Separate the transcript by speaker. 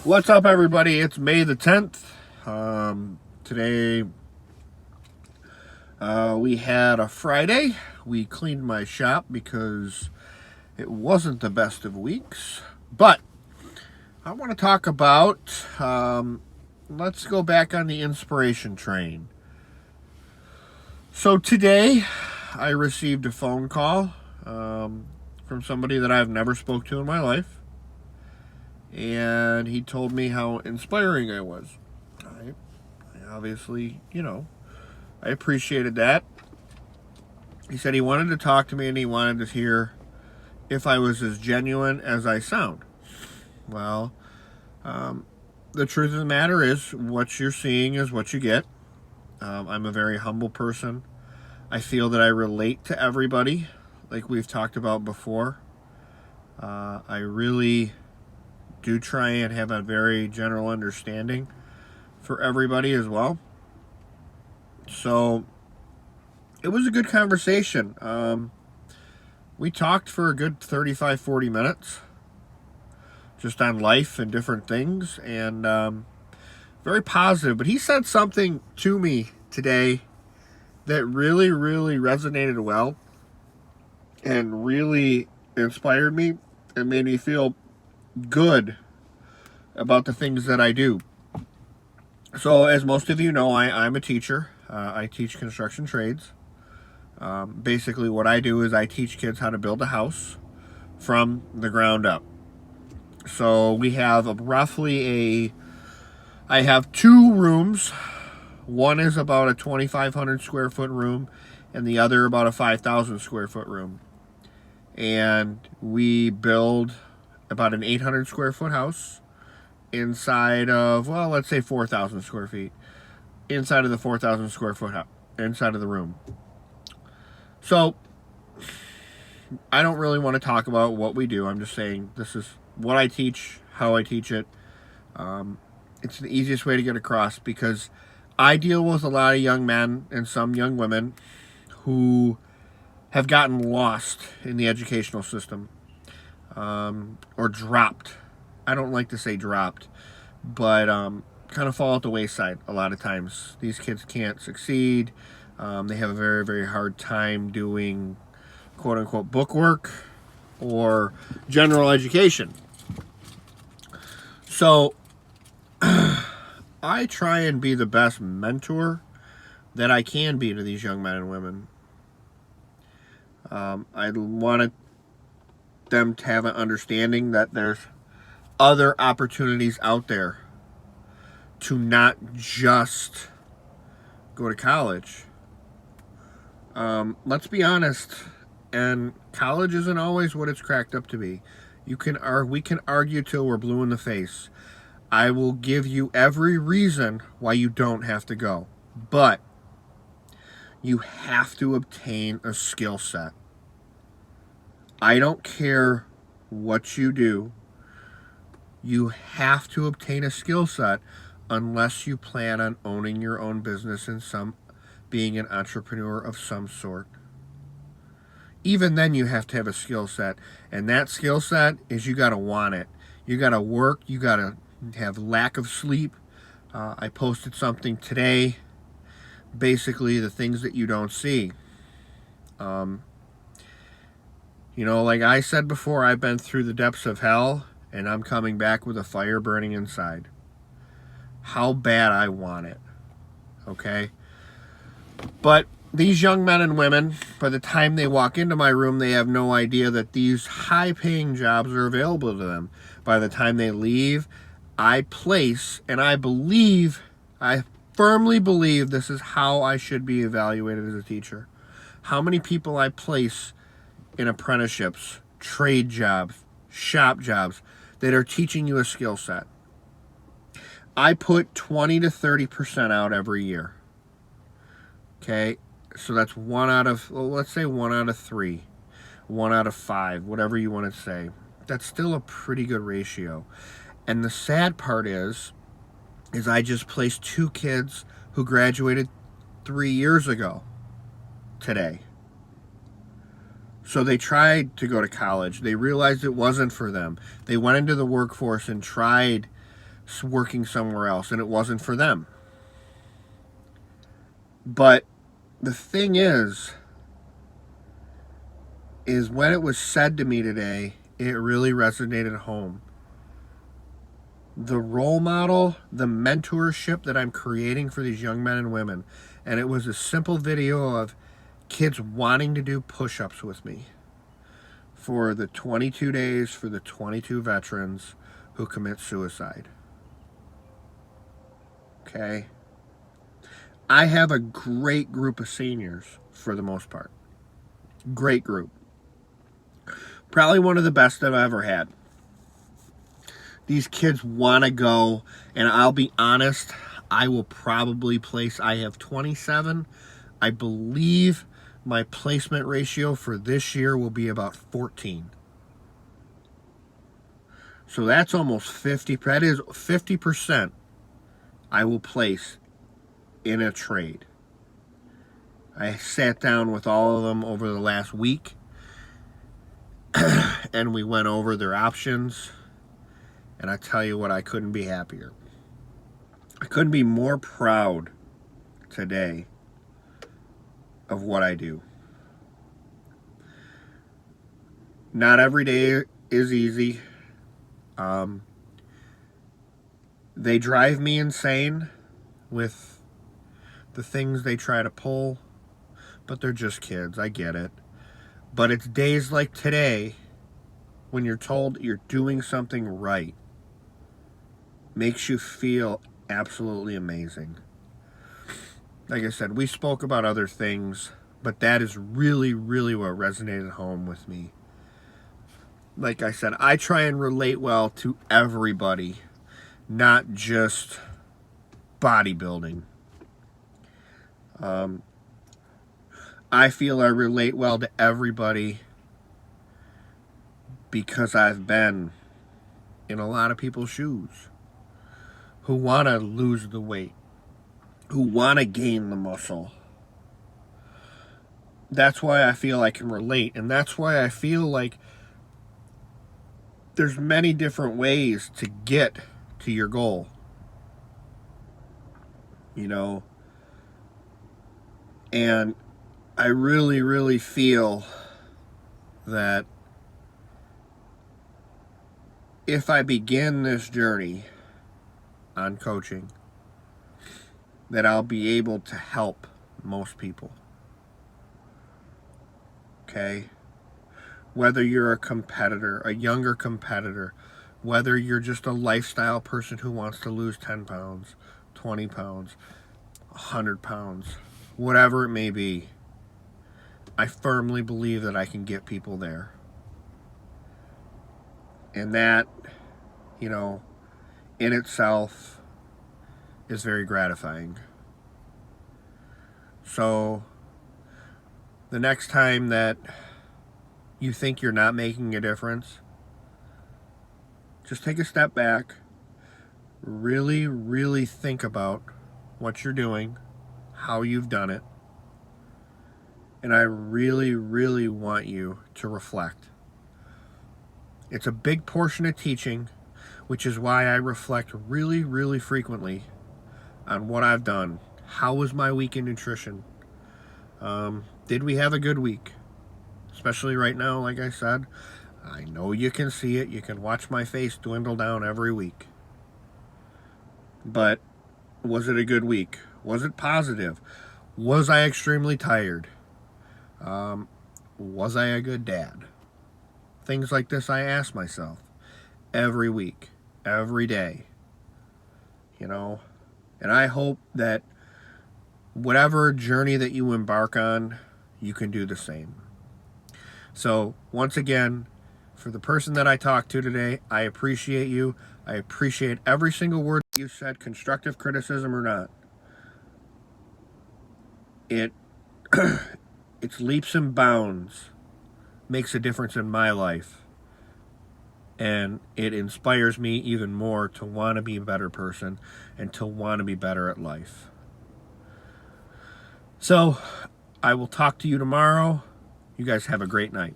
Speaker 1: What's up, everybody? It's May the 10th. Today, we had a Friday. We cleaned my shop because it wasn't the best of weeks. But I want to talk about, let's go back on the inspiration train. So today, I received a phone call from somebody that I've never spoke to in my life. And he told me how inspiring I was. I obviously, I appreciated that. He said he wanted to talk to me and he wanted to hear if I was as genuine as I sound. Well, the truth of the matter is what you're seeing is what you get. I'm a very humble person. I feel that I relate to everybody, like we've talked about before. I really do try and have a very general understanding for everybody as well. So it was a good conversation. We talked for a good 35-40 minutes just on life and different things, and very positive. But he said something to me today that really resonated well and really inspired me and made me feel good about the things that I do. So, as most of you know, I'm a teacher. I teach construction trades. Basically, what I do is I teach kids how to build a house from the ground up. So, we have I have two rooms. One is about a 2,500 square foot room, and the other about a 5,000 square foot room. And we build about an 800 square foot house inside of, well, let's say 4,000 square feet inside of the 4,000 square foot house, inside of the room. So I don't really want to talk about what we do. I'm just saying this is what I teach, how I teach it. It's the easiest way to get across because I deal with a lot of young men and some young women who have gotten lost in the educational system. Or dropped. I don't like to say dropped, but kind of fall at the wayside a lot of times. These kids can't succeed. They have a very hard time doing quote unquote book work or general education. So I try and be the best mentor that I can be to these young men and women. I want them to have an understanding that there's other opportunities out there to not just go to college. Let's be honest, and college isn't always what it's cracked up to be. We can argue till we're blue in the face. I will give you every reason why you don't have to go, but you have to obtain a skill set. I don't care what you do. You have to obtain a skill set unless you plan on owning your own business and being an entrepreneur of some sort. Even then you have to have a skill set. And that skill set is you got to want it. You got to work. You got to have lack of sleep. I posted something today. Basically the things that you don't see. Like I said before, I've been through the depths of hell, and I'm coming back with a fire burning inside. How bad I want it. Okay? But these young men and women, by the time they walk into my room, they have no idea that these high-paying jobs are available to them. By the time they leave, I place, and I firmly believe this is how I should be evaluated as a teacher. How many people I place in apprenticeships, trade jobs, shop jobs that are teaching you a skill set. I put 20 to 30% out every year. Okay, so that's let's say 1 out of 3, 1 out of 5, whatever you want to say. That's still a pretty good ratio. And the sad part is I just placed 2 kids who graduated 3 years ago today. So they tried to go to college. They realized it wasn't for them. They went into the workforce and tried working somewhere else, and it wasn't for them. But the thing is when it was said to me today, it really resonated home. The role model, the mentorship that I'm creating for these young men and women, and it was a simple video of kids wanting to do push-ups with me for the 22 days for the 22 veterans who commit suicide. Okay? I have a great group of seniors for the most part. Great group. Probably one of the best I've ever had. These kids want to go, and I'll be honest, I will probably place, I have 27. I believe my placement ratio for this year will be about 14. So that's almost 50, that is 50% I will place in a trade. I sat down with all of them over the last week and we went over their options, and I tell you what, I couldn't be happier. I couldn't be more proud today of what I do. Not every day is easy. They drive me insane with the things they try to pull, but they're just kids. I get it. But it's days like today when you're told you're doing something right. Makes you feel absolutely amazing. Like I said, we spoke about other things, but that is really, really what resonated home with me. Like I said, I try and relate well to everybody, not just bodybuilding. I feel I relate well to everybody because I've been in a lot of people's shoes who want to lose the weight, who want to gain the muscle. That's why I feel I can relate, and that's why I feel like there's many different ways to get to your goal. You know, and I really, really feel that if I begin this journey on coaching, that I'll be able to help most people. Okay? Whether you're a competitor, a younger competitor, whether you're just a lifestyle person who wants to lose 10 pounds, 20 pounds, 100 pounds, whatever it may be, I firmly believe that I can get people there. And that, you know, in itself is very gratifying. So, the next time that you think you're not making a difference, just take a step back, really, really think about what you're doing, how you've done it, and I really, really want you to reflect. It's a big portion of teaching, which is why I reflect really, really frequently on what I've done. How was my week in nutrition? Did we have a good week? Especially right now, like I said, I know you can see it. You can watch my face dwindle down every week. But was it a good week? Was it positive? Was I extremely tired? Was I a good dad? Things like this I ask myself every week, every day. You know, and I hope that whatever journey that you embark on, you can do the same. So, once again, for the person that I talked to today, I appreciate you. I appreciate every single word that you said, constructive criticism or not. It's leaps and bounds makes a difference in my life. And it inspires me even more to want to be a better person and to want to be better at life. So, I will talk to you tomorrow. You guys have a great night.